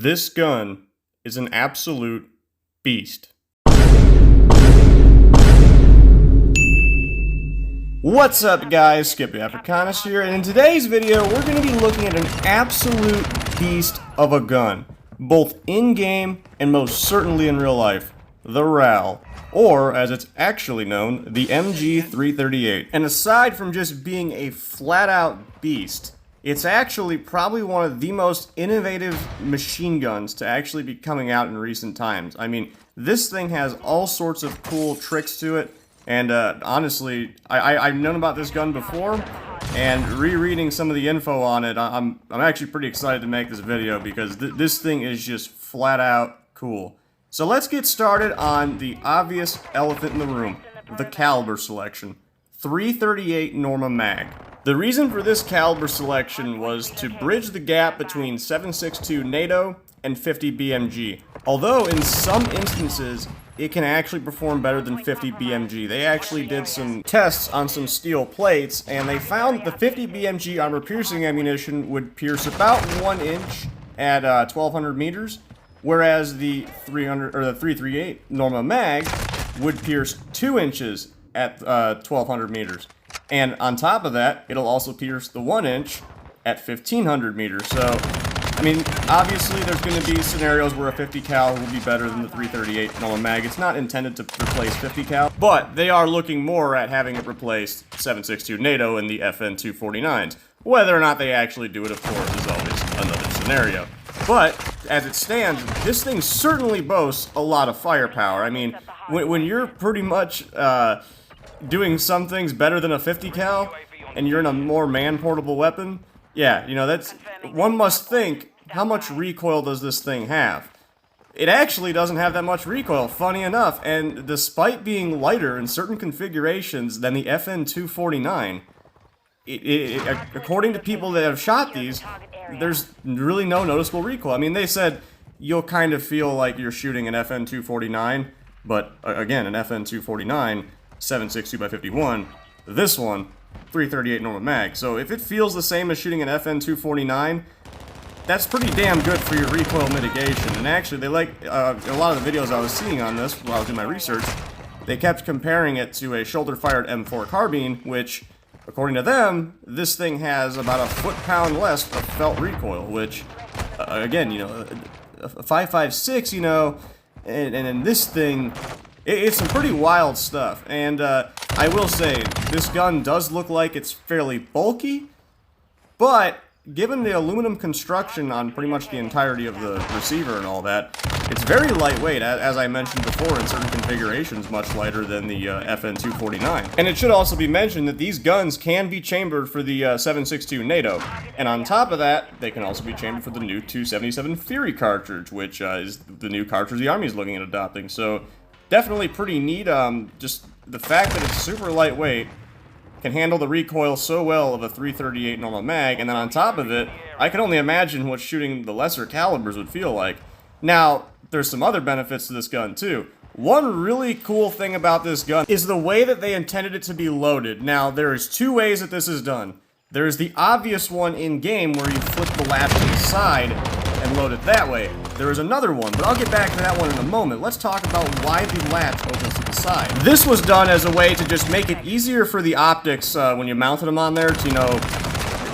This gun is an absolute beast. What's up guys, Skippy Africanus here, and in today's video we're going to be looking at an absolute beast of a gun, both in-game and most certainly in real life, the Raal, or as it's actually known, the MG338. And aside from just being a flat-out beast, it's actually probably one of the most innovative machine guns to actually be coming out in recent times. I mean, this thing has all sorts of cool tricks to it, and honestly, I've known about this gun before, and rereading some of the info on it, I'm actually pretty excited to make this video because this thing is just flat out cool. So let's get started on the obvious elephant in the room, the caliber selection. 338 Norma Mag. The reason for this caliber selection was to bridge the gap between 7.62 NATO and 50 BMG. Although in some instances, it can actually perform better than 50 BMG. They actually did some tests on some steel plates, and they found that the 50 BMG armor-piercing ammunition would pierce about 1 inch at 1,200 meters, whereas the 338 Norma Mag would pierce 2 inches at 1,200 meters. And on top of that, it'll also pierce the 1 inch at 1,500 meters. So, I mean, obviously there's going to be scenarios where a 50 cal will be better than the 338 Norma Mag. It's not intended to replace 50 cal, but they are looking more at having it replace 7.62 NATO and the FN249s. Whether or not they actually do it, of course, is always another scenario. But, as it stands, this thing certainly boasts a lot of firepower. I mean, when you're pretty much doing some things better than a 50 cal, and you're in a more man-portable weapon, yeah, you know, that's, one must think, how much recoil does this thing have? It actually doesn't have that much recoil, funny enough, and despite being lighter in certain configurations than the FN249, according to people that have shot these, there's really no noticeable recoil. I mean, they said you'll kind of feel like you're shooting an FN249, but again, an FN249, 7.62x51, this one, 338 Norma Mag. So if it feels the same as shooting an FN249, that's pretty damn good for your recoil mitigation. And actually, they like, a lot of the videos I was seeing on this while I was doing my research, they kept comparing it to a shoulder-fired M4 carbine, which, according to them, this thing has about a foot-pound less of felt recoil, which, again, you know, a 5.56, you know, and in this thing, it's some pretty wild stuff. And I will say, this gun does look like it's fairly bulky, but given the aluminum construction on pretty much the entirety of the receiver and all that, it's very lightweight, as I mentioned before, in certain configurations, much lighter than the FN249. And it should also be mentioned that these guns can be chambered for the 7.62 NATO. And on top of that, they can also be chambered for the new 277 Fury cartridge, which is the new cartridge the Army is looking at adopting. So, definitely pretty neat. Just the fact that it's super lightweight, can handle the recoil so well of a 338 Norma Mag, and then on top of it, I can only imagine what shooting the lesser calibers would feel like. Now, there's some other benefits to this gun too. One really cool thing about this gun is the way that they intended it to be loaded. Now, there's two ways that this is done. There's the obvious one in-game where you flip the latch to the side and load it that way. There is another one, but I'll get back to that one in a moment. Let's talk about why the latch opens to the side. This was done as a way to just make it easier for the optics when you mounted them on there to, you know,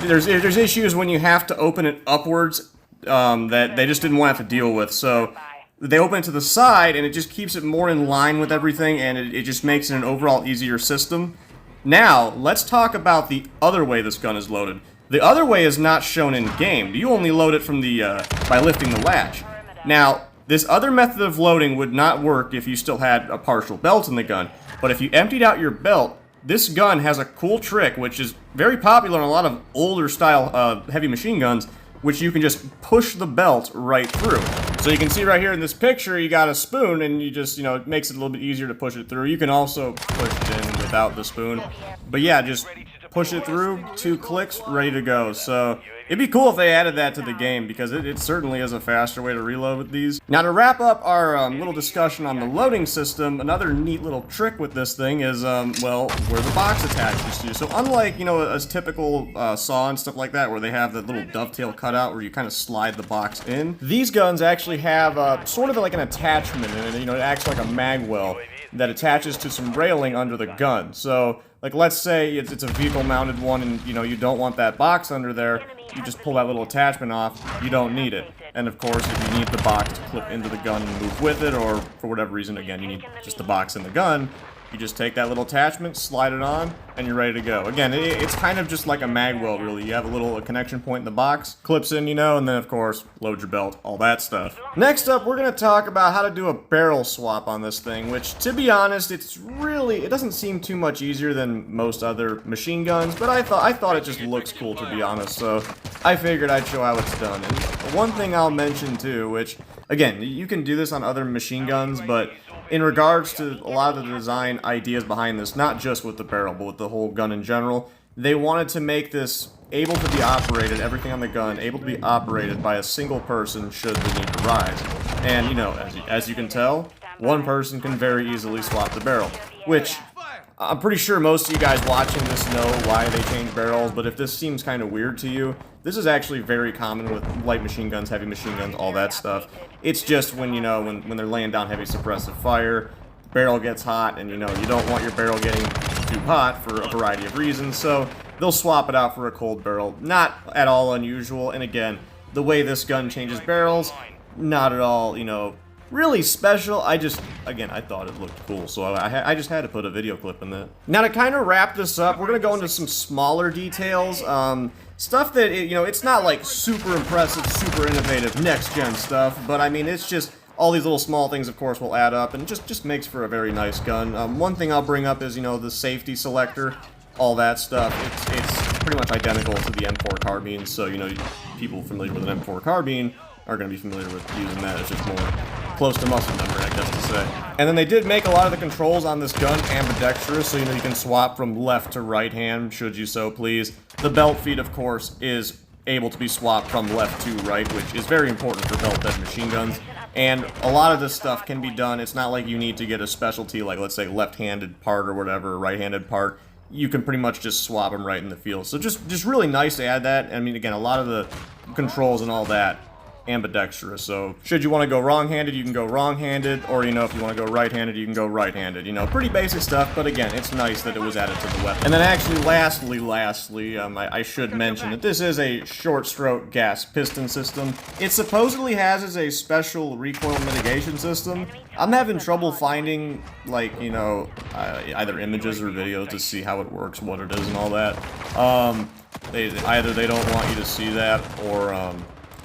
there's issues when you have to open it upwards that they just didn't want to have to deal with. So they open it to the side, and it just keeps it more in line with everything, and it just makes it an overall easier system. Now, let's talk about the other way this gun is loaded. The other way is not shown in-game. You only load it from the by lifting the latch. Now, this other method of loading would not work if you still had a partial belt in the gun, but if you emptied out your belt, this gun has a cool trick, which is very popular in a lot of older style heavy machine guns, which you can just push the belt right through. So you can see right here in this picture, you got a spoon, and you just, you know, it makes it a little bit easier to push it through. You can also push it in without the spoon, but yeah, just push it through, 2 clicks, ready to go. So It'd be cool if they added that to the game, because it certainly is a faster way to reload with these. Now, to wrap up our little discussion on the loading system, another neat little trick with this thing is, well, where the box attaches to. So unlike, you know, a typical saw and stuff like that, where they have that little dovetail cutout where you kind of slide the box in, these guns actually have sort of like an attachment in it. You know, it acts like a mag well that attaches to some railing under the gun. So, like, let's say it's a vehicle-mounted one and, you know, you don't want that box under there, you just pull that little attachment off, you don't need it. And, of course, if you need the box to clip into the gun and move with it, or for whatever reason, again, you need just the box in the gun, you just take that little attachment, slide it on, and you're ready to go. Again, it's kind of just like a mag weld, really. You have a little connection point in the box, clips in, you know, and then, of course, load your belt, all that stuff. Next up, we're going to talk about how to do a barrel swap on this thing, which, to be honest, it doesn't seem too much easier than most other machine guns, but I thought it just looks cool, to be honest, so I figured I'd show how it's done. And one thing I'll mention, too, which, again, you can do this on other machine guns, but in regards to a lot of the design ideas behind this, not just with the barrel, but with the whole gun in general, they wanted to make this able to be operated, everything on the gun, able to be operated by a single person should the need arise. And, you know, as you can tell, one person can very easily swap the barrel, which I'm pretty sure most of you guys watching this know why they change barrels, but if this seems kind of weird to you, this is actually very common with light machine guns, heavy machine guns, all that stuff. It's just when, you know, when they're laying down heavy suppressive fire, the barrel gets hot, and, you know, you don't want your barrel getting too hot for a variety of reasons, so they'll swap it out for a cold barrel. Not at all unusual, and again, the way this gun changes barrels, not at all, you know, really special. I thought it looked cool, so I just had to put a video clip in that. Now, to kind of wrap this up, we're going to go into some smaller details. Stuff that, you know, it's not like super impressive, super innovative, next-gen stuff, but I mean, it's just all these little small things, of course, will add up, and just makes for a very nice gun. One thing I'll bring up is, you know, the safety selector, all that stuff. It's pretty much identical to the M4 carbine, so, you know, people familiar with an M4 carbine are going to be familiar with using that. It's just more close to muscle memory, I guess to say. And then they did make a lot of the controls on this gun ambidextrous, so, you know, you can swap from left to right hand, should you so please. The belt feed, of course, is able to be swapped from left to right, which is very important for belt-fed machine guns. And a lot of this stuff can be done. It's not like you need to get a specialty, like, let's say, left-handed part or whatever, right-handed part. You can pretty much just swap them right in the field. So just really nice to add that. I mean, again, a lot of the controls and all that ambidextrous, so should you want to go wrong-handed, you can go wrong-handed, or, you know, if you want to go right-handed, you can go right-handed. You know, pretty basic stuff, but again, it's nice that it was added to the weapon. And then actually, lastly, I should mention that this is a short-stroke gas piston system. It supposedly has a special recoil mitigation system. I'm having trouble finding, like, you know, either images or videos to see how it works, what it is, and all that. Either they don't want you to see that, or,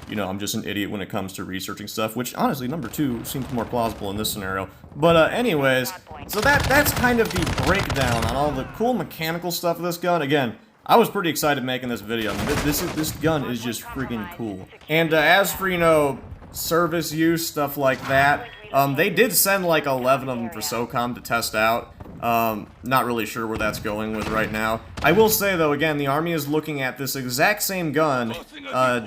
you know, I'm just an idiot when it comes to researching stuff, which, honestly, number 2 seems more plausible in this scenario. But, anyways, so that's kind of the breakdown on all the cool mechanical stuff of this gun. Again, I was pretty excited making this video. I mean, this gun is just freaking cool. And, as for, you know, service use, stuff like that, they did send, like, 11 of them for SOCOM to test out. Not really sure where that's going with right now. I will say, though, again, the Army is looking at this exact same gun,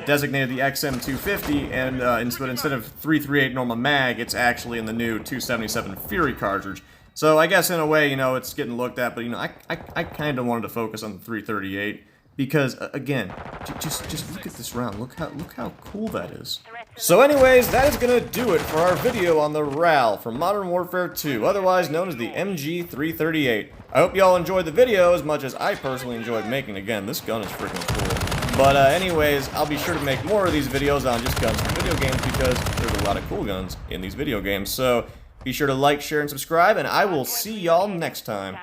designated the XM250, and instead of 338 Norma Mag, it's actually in the new 277 Fury cartridge. So I guess in a way, you know, it's getting looked at, but, you know, I kind of wanted to focus on the 338. Because, again, just look at this round. Look how cool that is. So anyways, that is going to do it for our video on the Raal from Modern Warfare 2, otherwise known as the MG338. I hope y'all enjoyed the video as much as I personally enjoyed making. Again, this gun is freaking cool. But anyways, I'll be sure to make more of these videos on just guns from video games because there's a lot of cool guns in these video games. So be sure to like, share, and subscribe, and I will see y'all next time.